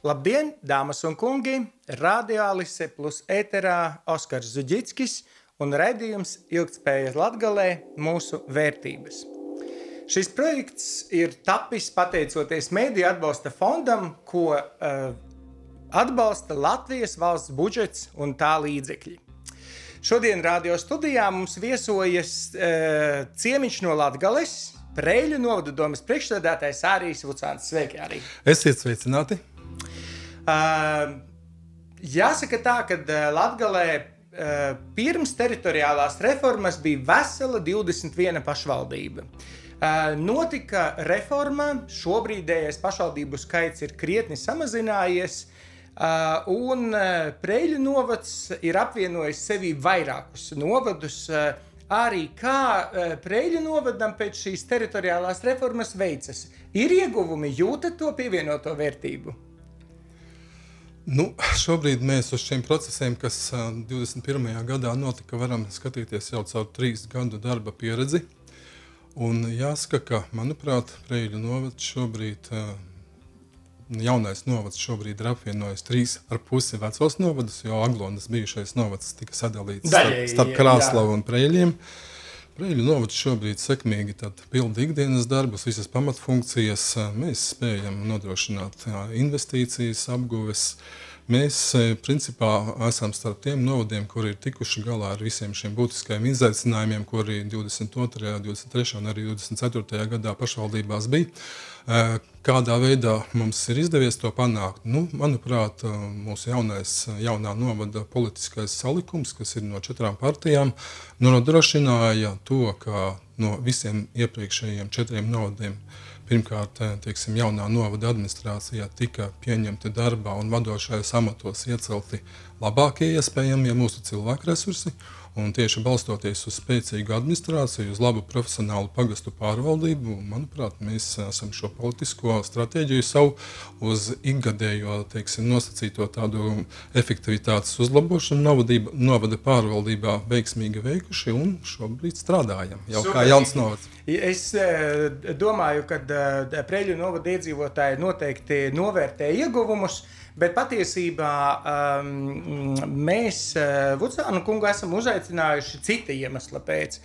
Labdien, dāmas un kungi! Radio Alise plus ēterā Oskars Zuģickis un raidījums Ilgtspēja Latgalē mūsu vērtības. Šis projekts ir tapis pateicoties Mediju atbalsta fondam, ko atbalsta Latvijas valsts budžets un tā līdzekļi. Šodien radio studijā mums viesojas ciemiņš no Latgales, Preļu novada domes priekšsēdētājs Ārijs Vucāns. Sveiki, Ārij! Esiet sveicināti! Jāsaka tā, ka Latgalē pirms teritoriālās reformas bija vesela 21 pašvaldība. Notika reforma, šobrīdējais pašvaldību skaits ir krietni samazinājies, un Preļu novads ir apvienojis sevī vairākus novadus. Arī kā Preļu novadam pēc šīs teritoriālās reformas veicas? Ir ieguvumi, jūtat to pievienoto vērtību? Šobrīd mēs uz šiem procesiem, kas 21. gadā notika, varam skatīties jau caur 3 gadu darba pieredzi. Un jāsaka, ka, manuprāt, Preļu novads šobrīd, jaunais novads šobrīd ir apvienojis 3,5 vecos novadus, jo Aglonas bijušais novads tika sadalīts starp Krāslavu un Preļiem. Preļu novads šobrīd sekmīgi pilda ikdienas darbus, visas pamatfunkcijas. Mēs spējam nodrošināt investīcijas, apguves. Mēs, principā, esam starp tiem novadiem, kuri ir tikuši galā ar visiem šiem būtiskajiem izaicinājumiem, kuri 22., 23. un arī 24. gadā pašvaldībās bija. Kādā veidā mums ir izdevies to panākt? Manuprāt, mūsu jaunā novada politiskais salikums, kas ir no 4 partijām, nodrošināja to, ka no visiem iepriekšējiem 4 novadiem pirmkārt, jaunā novada administrācijā tika pieņemti darbā un vadošajos amatos iecelti labākie iespējamie mūsu cilvēku resursi, un tieši balstoties uz spēcīgu administrāciju, uz labu profesionālu pagastu pārvaldību, manuprāt, mēs esam šo politisko stratēģiju savu uz ikgadējo, nosacīto tādu efektivitātes uzlabošanu novada pārvaldībā veiksmīgi veikuši un šobrīd strādājam, jau kā jauns novads. Es domāju, ka Preļu novada iedzīvotāji noteikti novērtē ieguvumus, bet patiesībā mēs Vucānu kungu esam uzaicinājuši cita iemesla pēc.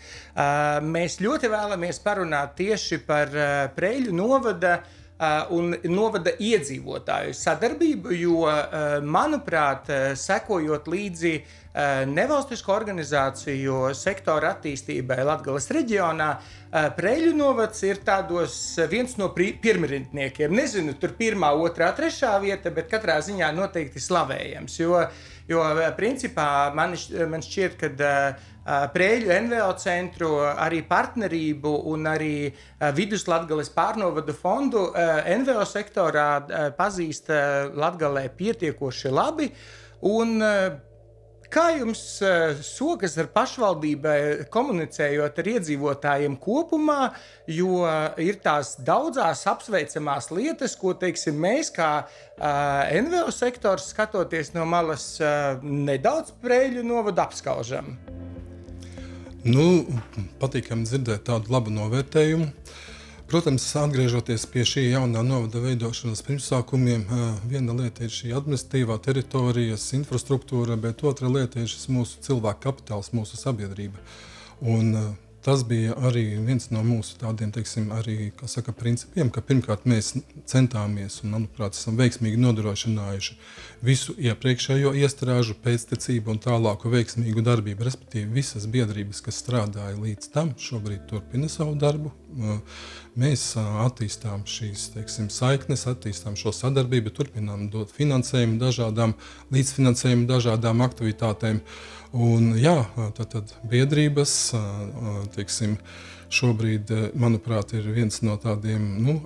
Mēs ļoti vēlamies parunāt tieši par Preļu novada un novada iedzīvotāju sadarbību, jo, manuprāt, sekojot līdzi nevalstisko organizāciju sektora attīstībai Latgales reģionā, Preļu novads ir viens no pirmrindniekiem. Nezinu, tur 1., 2., 3. vieta, bet katrā ziņā noteikti slavējams, jo principā man šķiet, ka Preļu NVO centru, arī partnerību un arī Viduslatgales pārnovadu fondu NVO sektorā pazīst Latgalē pietiekoši labi. Un kā jums sokas ar pašvaldībai komunicējot ar iedzīvotājiem kopumā, jo ir tās daudzās apsveicamās lietas, ko, mēs kā NVO sektors skatoties no malas nedaudz Preļu novadu apskaužam? Patīkami dzirdēt tādu labu novērtējumu. Protams, atgriežoties pie šī jaunā novada veidošanas pirmsākumiem, viena lieta ir šī administratīvā teritorijas infrastruktūra, bet otra lieta ir šis mūsu cilvēku kapitāls, mūsu sabiedrība. Un tas bija arī viens no mūsu tādiem, arī, principiem, ka pirmkārt mēs centāmies un, manuprāt, esam veiksmīgi nodrošinājuši visu iepriekšējo iestrāžu pēctecību un tālāku veiksmīgu darbību, respektīvi visas biedrības, kas strādāja līdz tam, šobrīd turpina savu darbu. Mēs attīstām šīs, saiknes, attīstām šo sadarbību, turpinām dot finansējumu līdzfinansējumu dažādām aktivitātēm. Un jā, tad biedrības, šobrīd, manuprāt, ir viens no tādiem,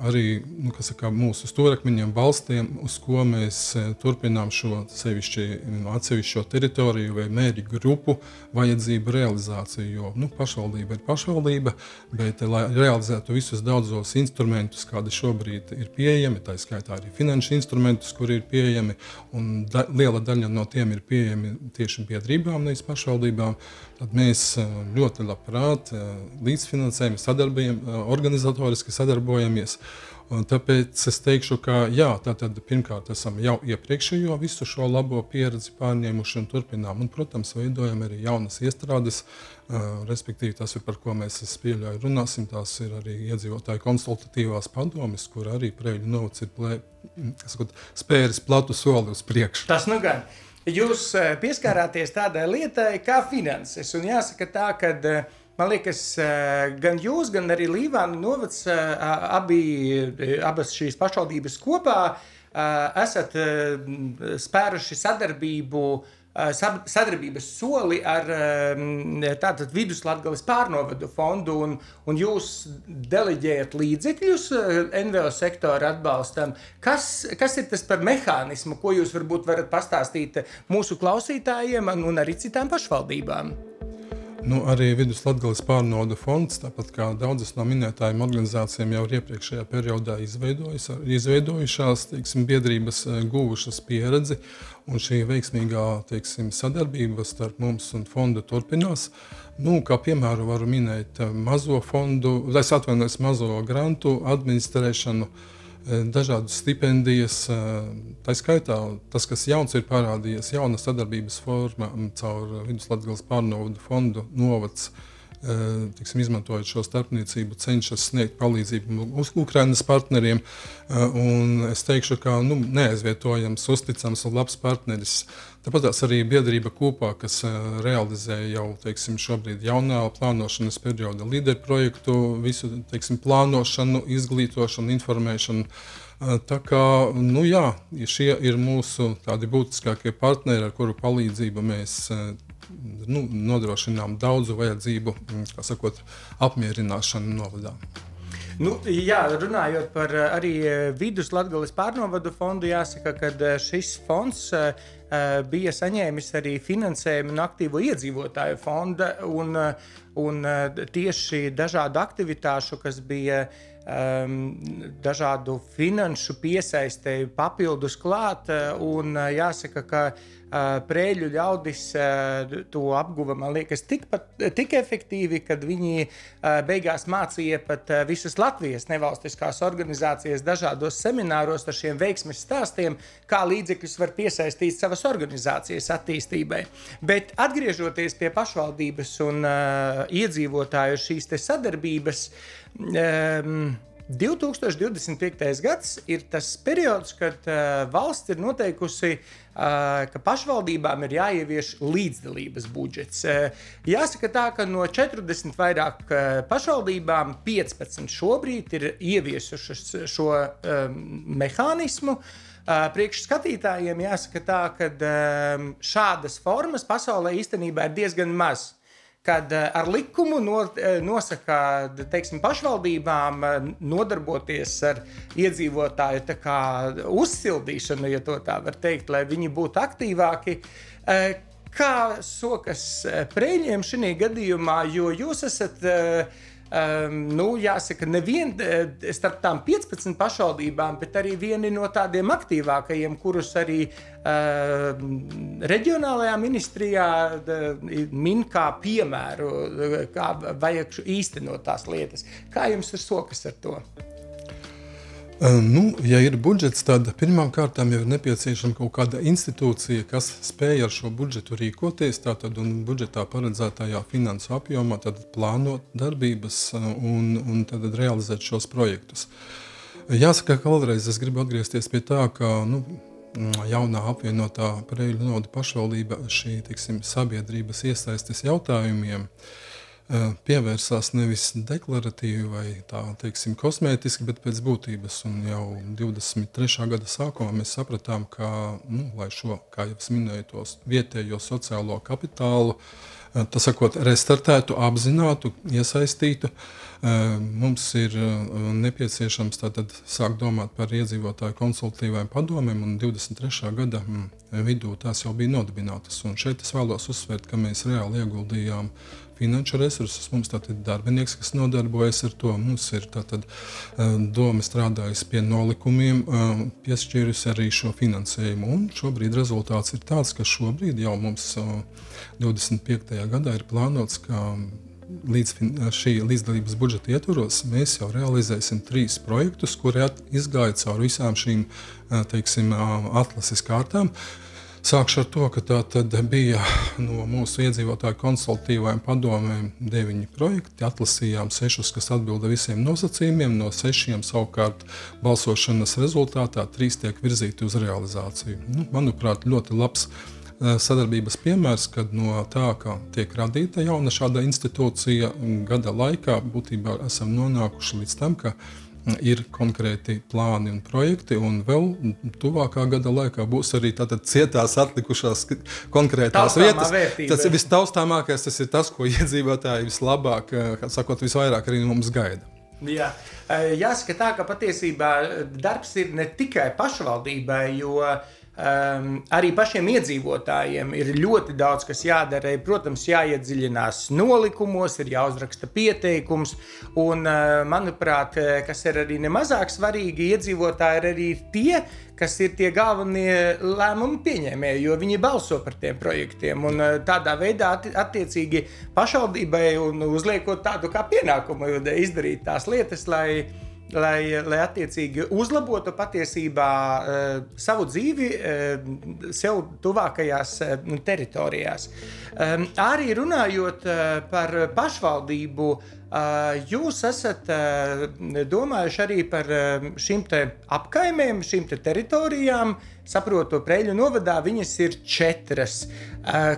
arī, mūsu stūrakmeņiem, balstiem, uz ko mēs turpinām šo atsevišķo teritoriju vai mērķu grupu vajadzību realizāciju, jo, pašvaldība ir pašvaldība, bet, lai realizētu visus daudzos instrumentus, kādi šobrīd ir pieejami, tā skaitā arī finanšu instrumentus, kuri ir pieejami, un liela daļa no tiem ir pieejami tieši biedrībām, nevis pašvaldībām, tad mēs ļoti labprāt līdzfinansējam, organizatoriski sadarbojamies Un tāpēc es teikšu, ka jā, tātad pirmkārt esam jau iepriekšējo visu šo labo pieredzi pārņēmuši un turpinām. Un, protams, veidojam arī jaunas iestrādes, respektīvi tas ir, par ko mēs pieļauju runāsim, tās ir arī iedzīvotāju konsultatīvās padomes, kur arī Preiļu novads ir spēris platu soli uz priekšu. Tas nu gan. Jūs pieskārāties tādai lietai kā finanses, un jāsaka tā, ka man liekas, gan jūs, gan arī Līvānu novads, abas šīs pašvaldības kopā esat spēruši sadarbības soli ar tātad Viduslatgales pārnovadu fondu, un jūs deleģējat līdzekļus NVO sektora atbalstam. Kas ir tas par mehānismu, ko jūs varbūt varat pastāstīt mūsu klausītājiem un arī citām pašvaldībām? Arī Viduslatgales pārnovadu fonds, tāpat kā daudzas no minētājiem organizācijām jau ir iepriekšējā periodā izveidojušās, biedrības guvušas pieredzi, un šī veiksmīgā, sadarbība starp mums un fondu turpinās. Kā piemēru varu minēt mazo grantu administrēšanu, dažādas stipendijas, tā skaitā tas, kas jauns ir parādījies, jauna sadarbības forma caur Viduslatgales pārnovadu fondu novads, izmantojot šo starpniecību, cenšas sniegt palīdzību Ukrainas partneriem, un es teikšu, ka neaizvietojams, uzticams un labs partneris. Tāpat arī biedrība kopā, kas realizē jau, šobrīd jaunā plānošanas perioda līderu projektu, visu, plānošanu, izglītošanu, informēšanu. Tā kā, šie ir mūsu tādi būtiskākie partneri, ar kuru palīdzību mēs nodrošinām daudzu vajadzību, apmierināšanu novadā. Runājot par arī Viduslatgales pārnovadu fondu, jāsaka, ka šis fonds bija saņēmis arī finansējumu no aktīvo iedzīvotāju fonda un tieši dažādu aktivitāšu, kas bija dažādu finanšu piesaistēju papildus klāt, un jāsaka, ka Preiļu ļaudis to apguva, man liekas, tik efektīvi, kad viņi beigās mācīja pat visas Latvijas nevalstiskās organizācijas dažādos semināros ar šiem veiksmes stāstiem, kā līdzekļus var piesaistīt savas organizācijas attīstībai. Bet atgriežoties pie pašvaldības un iedzīvotāju šīs te sadarbības, 2025. gads ir tas periods, kad valsts ir noteikusi, ka pašvaldībām ir jāievieš līdzdalības budžets. Jāsaka tā, ka no 40 vairāk pašvaldībām 15 šobrīd ir ieviesušas šo mehānismu. Priekš skatītājiem jāsaka tā, ka šādas formas pasaulē īstenībā ir diezgan maz. Kad ar likumu nosaka, pašvaldībām nodarboties ar iedzīvotāju uzsildīšanu, ja to tā var teikt, lai viņi būtu aktīvāki. Kā sokas Preiļiem šī gadījumā, jo jūs esat, jāsaka, nevien starp tām 15 pašvaldībām, bet arī vieni no tādiem aktīvākajiem, kurus arī reģionālajā ministrijā min kā piemēru, kā vajag īstenot tās lietas. Kā jums ir sokas ar to? Ja ir budžets, tad pirmām kārtām jau ir nepieciešama kaut kāda institūcija, kas spēj ar šo budžetu rīkoties, tātad un budžetā paredzētajā finansu apjomā, tad plānot darbības un tad realizēt šos projektus. Jāsaka, ka vēlreiz es gribu atgriezties pie tā, ka jaunā apvienotā Preiļu novada pašvaldība šī, sabiedrības iesaistes jautājumiem pievērsās nevis deklaratīvi vai tā, kosmētiski, bet pēc būtības. Un jau 23. gada sākumā mēs sapratām, ka, lai šo, kā jau es minēju, tos vietējo sociālo kapitālu, tā sakot, restartētu, apzinātu, iesaistītu, mums ir nepieciešams tātad sākt domāt par iedzīvotāju konsultatīvām padomēm, un 23. gada vidū tās jau bija nodibinātas. Un šeit es vēlos uzsvērt, ka mēs reāli ieguldījām finanšu resursus. Mums tātad darbinieks, kas nodarbojas ar to, mums ir tātad doma strādājusi pie nolikumiem, piešķīrusi arī šo finansējumu. Un šobrīd rezultāts ir tāds, ka šobrīd jau mums 25. gadā ir plānots, ka šī līdzdalības budžeta ietvaros mēs jau realizēsim 3 projektus, kuri izgāja cauri visām šīm, teiksim, atlases kārtām. Sākšu ar to, ka tā tad bija no mūsu iedzīvotāju konsultatīvajām padomēm 9 projekti. Atlasījām 6, kas atbilda visiem nosacījumiem. No 6 savukārt balsošanas rezultātā 3 tiek virzīti uz realizāciju. Manuprāt, ļoti labs sadarbības piemērs, kad no tā, ka tiek radīta jauna šāda institūcija, gada laikā būtībā esam nonākuši līdz tam, ka ir konkrēti plāni un projekti, un vēl tuvākā gada laikā būs arī tātad cietās atlikušās konkrētās vietas. Tas ir vistaustāmākais, tas ir tas, ko iedzīvotāji vislabāk, sakot, visvairāk arī mums gaida. Jā. Jāsaka tā, ka patiesībā darbs ir ne tikai pašvaldībai, jo arī pašiem iedzīvotājiem ir ļoti daudz, kas jādara. Protams, jāiedziļinās nolikumos, ir jāuzraksta pieteikums, un, manuprāt, kas ir arī nemazāk svarīgi, iedzīvotāji ir arī tie, kas ir tie galvenie lēmumu pieņēmēji, jo viņi balso par tiem projektiem, un tādā veidā attiecīgi pašvaldībai un uzliekot tādu kā pienākumu izdarīt tās lietas, lai attiecīgi uzlabotu patiesībā savu dzīvi sev tuvākajās teritorijās. Arī runājot par pašvaldību, jūs esat domājuši arī par šīm te apkaimēm, šīm te teritorijām. Saprotu, Preiļu novadā viņas ir 4.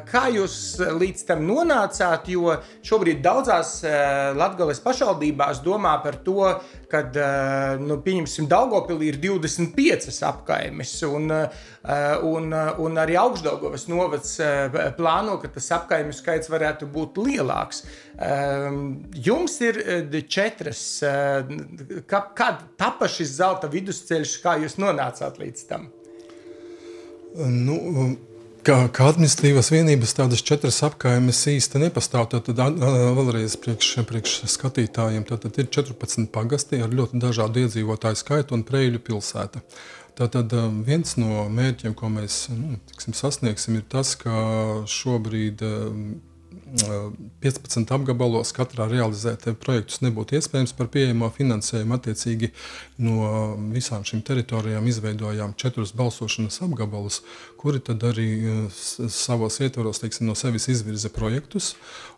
Kā jūs līdz tam nonācāt, jo šobrīd daudzās Latgales pašvaldībās domā par to, kad, pieņemsim, Daugavpilī ir 25 apkaimes, un arī Augšdaugavas novads plāno, ka tas apkaimu skaits varētu būt lielāks. Jums ir 4. Kā tapa šis zelta vidusceļš, kā jūs nonācāt līdz tam? Kā administratīvas vienības tādas 4 apkaimes īsti nepastāv, tad vēlreiz priekš skatītājiem, tad ir 14 pagasti ar ļoti dažādu iedzīvotāju skaitu un Preiļu pilsēta. Tātad viens no mērķiem, ko mēs sasniegsim, ir tas, ka šobrīd 15 apgabalos katrā realizēt projektus nebūtu iespējams par pieejamo finansējumu. Attiecīgi no visām šīm teritorijām izveidojām 4 balsošanas apgabalus, kuri tad arī savos ietvaros, no sevis izvirza projektus,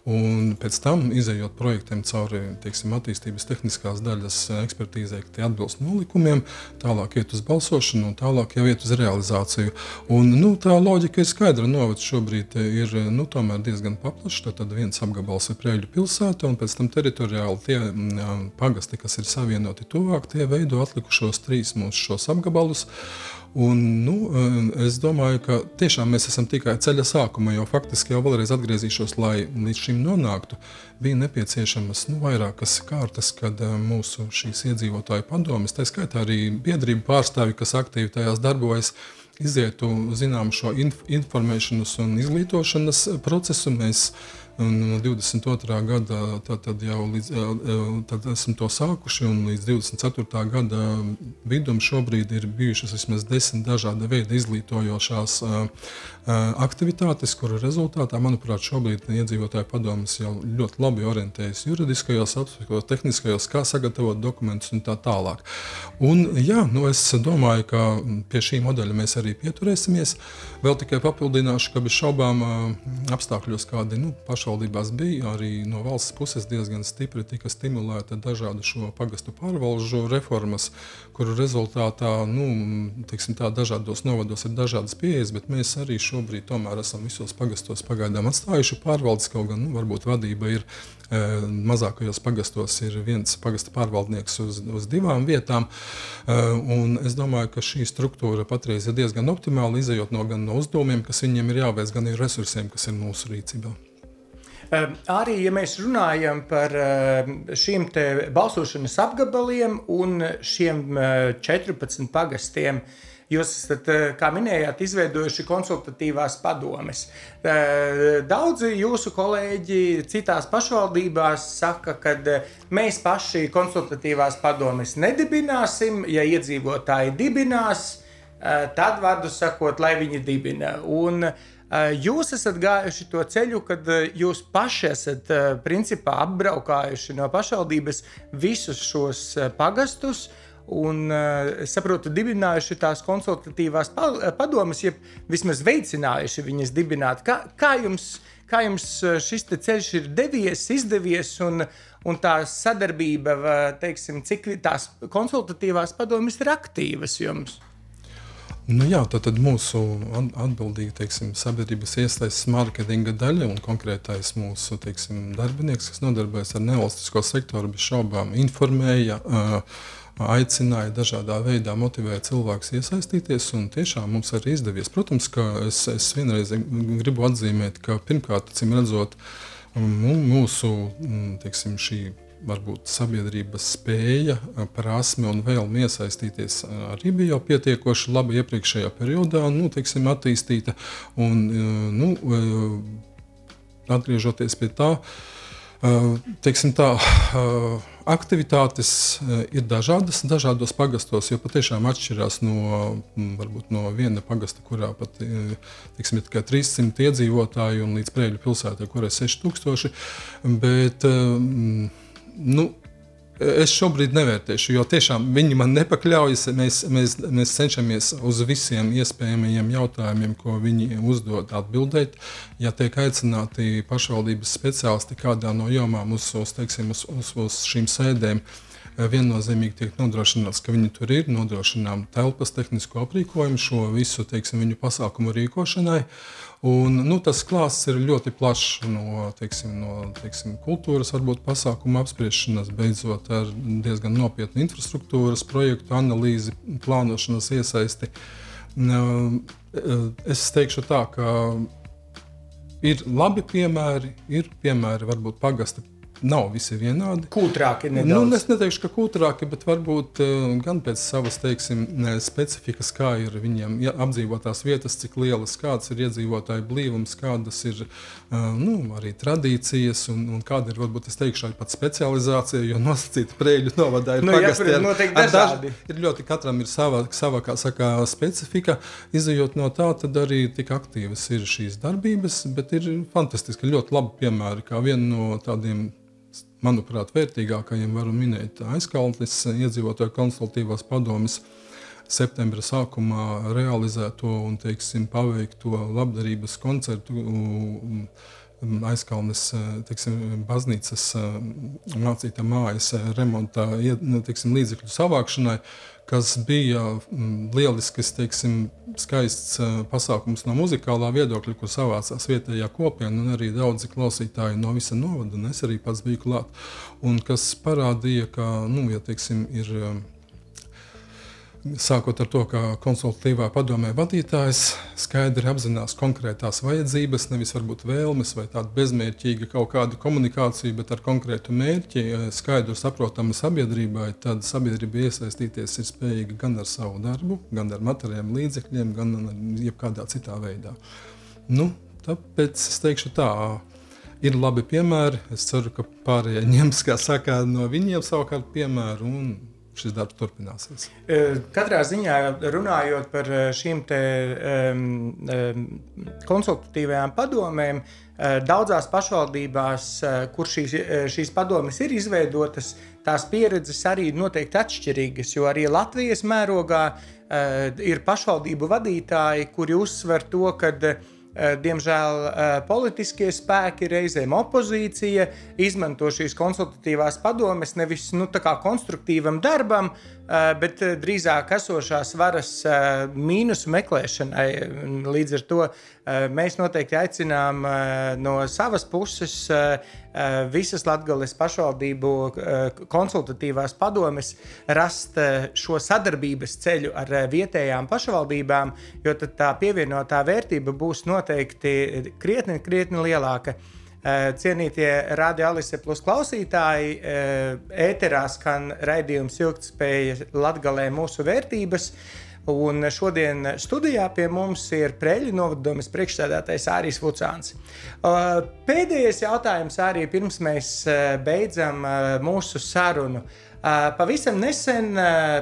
un pēc tam, izejot projektiem cauri, attīstības tehniskās daļas ekspertīzē, ka tie atbilst nolikumiem, tālāk iet uz balsošanu un tālāk jau iet uz realizāciju. Un, tā loģika ir skaidra. Novads šobrīd ir, tomēr diezgan paplašs. Tad viens apgabals ir Preiļu pilsēta, un pēc tam teritoriāli tie pagasti, kas ir savienoti tuvāk, tie veido atlikušos 3 mūsu šos apgabalus. Un, es domāju, ka tiešām mēs esam tikai ceļa sākumā, jo faktiski jau vēlreiz atgriezīšos, lai līdz šim nonāktu, bija nepieciešamas vairākas kārtas, kad mūsu šīs iedzīvotāju padomes, tā skaitā arī biedrību pārstāvji, kas aktīvi tajās darbojas, izietu šo informēšanas un izglītošanas procesu. Mēs no 22. gada tad jau tad esam to sākuši, un līdz 24. gada vidum šobrīd ir bijušas vismaz 10 dažāda veida izglītojošās aktivitātes, kuru rezultātā, manuprāt, šobrīd iedzīvotāju padomes jau ļoti labi orientējas juridiskajos aspektos, tehniskajos, kā sagatavot dokumentus un tā tālāk. Un jā, es domāju, ka pie šī modeļa mēs arī pieturēsimies. Vēl tikai papildināšu, ka bez šaubām apstākļos, kādi pašvaldībās bija, arī no valsts puses diezgan stipri tika stimulēta dažādu šo pagastu pārvalžu reformas, kuru rezultātā, dažādos novados ir dažādas pieejas, bet mēs arī šobrīd tomēr esam visos pagastos pagaidām atstājuši pārvaldes, kaut gan, varbūt vadība ir mazākajos pagastos ir viens pagasta pārvaldnieks uz 2 vietām, un es domāju, ka šī struktūra patreiz ir diezgan optimāla, izejot gan no uzdevumiem, kas viņiem ir jāveic, gan arī resursiem, kas ir mūsu rīcībā. Arī, ja mēs runājam par šiem te balsošanas apgabaliem un šiem 14 pagastiem, jūs esat, kā minējāt, izveidojuši konsultatīvās padomes. Daudzi jūsu kolēģi citās pašvaldībās saka, ka mēs paši konsultatīvās padomes nedibināsim, ja iedzīvotāji dibinās, tad, vārdu sakot, lai viņi dibina. Un Jūs esat gājuši to ceļu, kad jūs paši esat principā apbraukājuši no pašvaldības visus šos pagastus un, es saprotu, dibinājuši tās konsultatīvās padomes, jeb vismaz veicinājuši viņas dibināt. Kā jums šis te ceļš ir izdevies un tā sadarbība, teiksim, cik tās konsultatīvās padomes ir aktīvas jums? Nu jā, tad mūsu atbildīgi, teiksim, sabiedrības iesaistes mārketinga daļa un konkrētais mūsu, teiksim, darbinieks, kas nodarbojas ar nevalstisko sektoru, bez šaubām informēja, aicināja dažādā veidā, motivēja cilvēkus iesaistīties, un tiešām mums arī izdevies. Protams, ka es vienreiz gribu atzīmēt, ka pirmkārt, acīm redzot, mūsu, teiksim, šī varbūt sabiedrības spēja, prasme un vēlme iesaistīties arī bija jau pietiekoši labi iepriekšējā periodā, teiksim, attīstīta. Un, atgriežoties pie tā, teiksim tā, aktivitātes ir dažādos pagastos, jo patiešām atšķirās varbūt no viena pagasta, kurā pat, teiksim, ir tikai 300 iedzīvotāji un līdz Preiļu pilsētai, kurai 6000, bet, es šobrīd nevērtēšu, jo tiešām viņi man nepakļaujas. Mēs cenšamies uz visiem iespējamajiem jautājumiem, ko viņi uzdod, atbildēt. Ja tiek aicināti pašvaldības speciālisti kādā no jomām uz šīm sēdēm, viennozīmīgi tiek nodrošināts, ka viņi tur ir, nodrošinām telpas tehnisko aprīkojumu, šo visu, teiksim, viņu pasākumu rīkošanai. Un, tas klāsts ir ļoti plašs no kultūras, varbūt pasākumu apspriešanas, beidzot ar diezgan nopietnu infrastruktūras projektu analīzi, plānošanas iesaisti. Es teikšu tā, ka ir labi piemēri, varbūt pagasti nav visi vienādi. Kūtrāki nedaudz. Es neteikšu, ka kūtrāki, bet varbūt gan pēc savas, teiksim, specifikas, kā ir viņiem apdzīvotās vietas, cik lielas, kāds ir iedzīvotāju blīvums, kādas ir arī tradīcijas un kāda ir, varbūt es teikšu, arī pat specializācija, jo nosacīta Preiļu novadā ir pagasti. Ir ļoti, katram ir sava, kā saka, specifika. Izejot no tā, tad arī tik aktīvas ir šīs darbības, bet ir fantastiski, ļoti labi piemēri, kā viena no tādiem, manuprāt, vērtīgākajiem varu minēt Aizkalnes iedzīvotāju konsultatīvās padomes septembra sākumā realizēto un, teiksim, paveikto labdarības koncertu Aizkalnes, teiksim, baznīcas mācītā mājas remontā, teiksim, līdzekļu savākšanai, kas bija lielisks, teiksim, skaists pasākums no muzikālā viedokļa, kur savācās vietējā kopiena un arī daudzi klausītāji no visa novada, un es arī pats biju klāt. Un kas parādīja, ka, ja, teiksim, ir sākot ar to, ka konsultatīvā padomē vadītājs skaidri apzinās konkrētās vajadzības, nevis varbūt vēlmes vai tāda bezmērķīga kaut kāda komunikācija, bet ar konkrētu mērķi, skaidru saprotamu sabiedrībai, tad sabiedrība iesaistīties ir spējīga gan ar savu darbu, gan ar materiāliem līdzekļiem, gan jebkādā citā veidā. Tāpēc es teikšu tā, ir labi piemēri, es ceru, ka pārējie ņems, kā saka, no viņiem savukārt piemēru un šis darbs turpināsies. Katrā ziņā runājot par šīm te konsultatīvajām padomēm, daudzās pašvaldībās, kur šīs padomes ir izveidotas, tās pieredzes arī noteikti atšķirīgas, jo arī Latvijas mērogā ir pašvaldību vadītāji, kuri uzsver to, kad diemžēl politiskie spēki, reizēm opozīcija, izmanto šīs konsultatīvās padomes nevis tā kā konstruktīvam darbam, bet drīzāk esošās varas mīnusu meklēšanai. Līdz ar to mēs noteikti aicinām no savas puses visas Latgales pašvaldību konsultatīvās padomes rast šo sadarbības ceļu ar vietējām pašvaldībām, jo tad tā pievienotā vērtība būs noteikti krietni lielāka. Cienītie Radio Alise Plus klausītāji, ēterā skan raidījums Ilgtspēja Latgalē mūsu vērtības, un šodien studijā pie mums ir Preiļu novaddomes priekšsēdētājs Ārijs Vucāns. Pēdējais jautājums, Ārij, pirms mēs beidzam mūsu sarunu. Pavisam nesen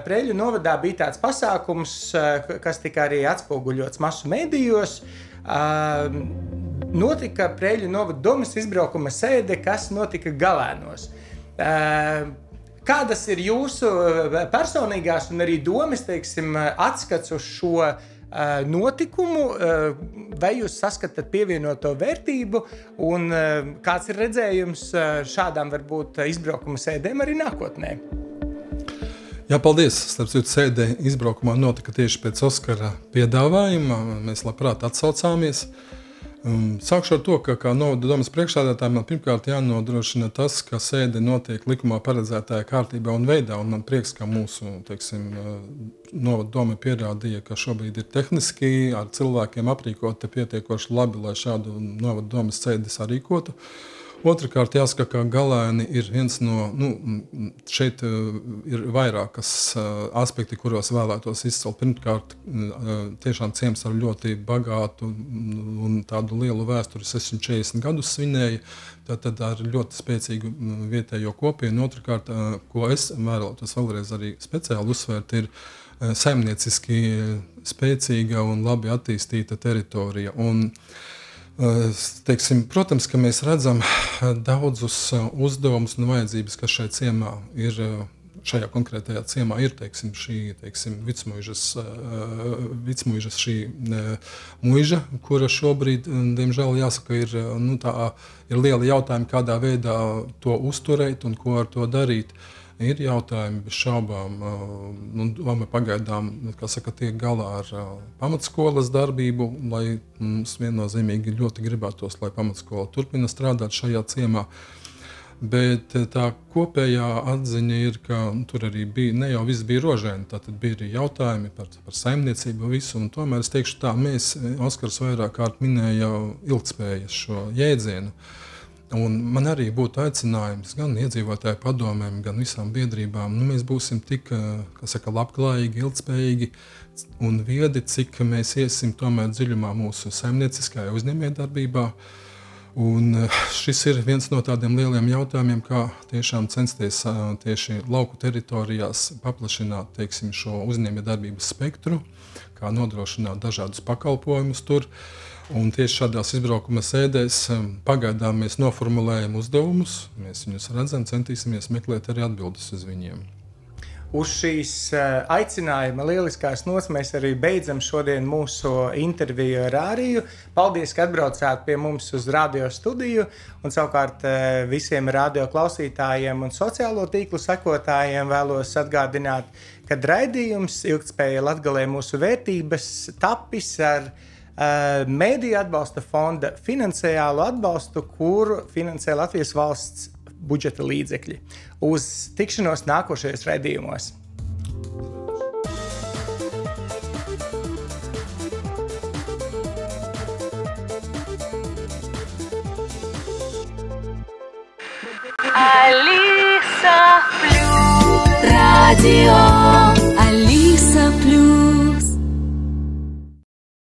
Preiļu novadā bija tāds pasākums, kas tika arī atspoguļots masu medijos, notika Preiļu novada domas izbraukuma sēde, kas notika Galēnos. Kādas ir jūsu personīgās un arī domas, teiksim, atskats uz šo notikumu, vai jūs saskatāt pievienoto vērtību un kāds ir redzējums šādām varbūt izbraukuma sēdēm arī nākotnē? Jā, paldies. Starp citu, sēde izbraukumā notika tieši pēc Oskara piedāvājuma. Mēs labprāt atsaucāmies. Sākšu ar to, ka kā novada domas priekšsēdētājiem man pirmkārt jānodrošina tas, ka sēde notiek likumā paredzētajā kārtībā un veidā. Un man prieks, ka mūsu, teiksim, novada doma pierādīja, ka šobrīd ir tehniski ar cilvēkiem aprīkota pietiekoši labi, lai šādu novada domas sēdi sarīkotu. Otrakārt, jāsaka, ka Galēni ir viens no, šeit ir vairākas aspekti, kuros vēlētos izcelt. Pirmkārt, tiešām ciems ar ļoti bagātu un tādu lielu vēsturi 640 gadus svinēja, tad ar ļoti spēcīgu vietējo kopienu. Otrakārt, ko es vēlētos vēlreiz arī speciāli uzsvērt, ir saimnieciski spēcīga un labi attīstīta teritorija. Teiksim, protams, ka mēs redzam daudzus uzdevumus un vajadzības, kas šajā konkrētajā ciemā ir, teiksim, šī, teiksim, Vicmuižas šī muiža, kura šobrīd, diemžēl, jāsaka, ir liela jautājuma, kādā veidā to uzturēt un ko ar to darīt. Ir jautājumi bez šaubām, doma pagaidām, tiek galā ar pamatskolas darbību, lai mums viennozīmīgi ļoti gribētos, lai pamatskola turpina strādāt šajā ciemā. Bet tā kopējā atziņa ir, ka tur arī bija, ne jau viss bija rožēni, tātad bija arī jautājumi par saimniecību visu, un tomēr es teikšu tā, Oskars vairāk kārt minēja ilgtspējas šo jēdzienu. Un man arī būtu aicinājums gan iedzīvotāju padomēm, gan visām biedrībām. Mēs būsim tik labklājīgi, ilgtspējīgi un viedi, cik mēs iesim tomēr dziļumā mūsu saimnieciskajā uzņēmējdarbībā. Un šis ir viens no tādiem lieliem jautājumiem, kā tiešām censties tieši lauku teritorijās paplašināt, teiksim, šo uzņēmējdarbības spektru, kā nodrošināt dažādus pakalpojumus tur. Un tieši šādās izbraukuma sēdēs pagaidām mēs noformulējam uzdevumus, mēs viņus redzam, centīsimies meklēt arī atbildes uz viņiem. Uz šīs aicinājuma lieliskās nots mēs arī beidzam šodien mūsu interviju ar Āriju. Paldies, ka atbraucāt pie mums uz radio studiju, un savukārt visiem radio klausītājiem un sociālo tīklu sekotājiem vēlos atgādināt, ka raidījums Ilgtspēja Latgalē mūsu vērtības tapis ar Mēdīju atbalsta fonda finansiālu atbalstu, kuru finansē Latvijas valsts budžeta līdzekļi. Uz tikšanos nākošajos raidījumos! Alisa Flю Radio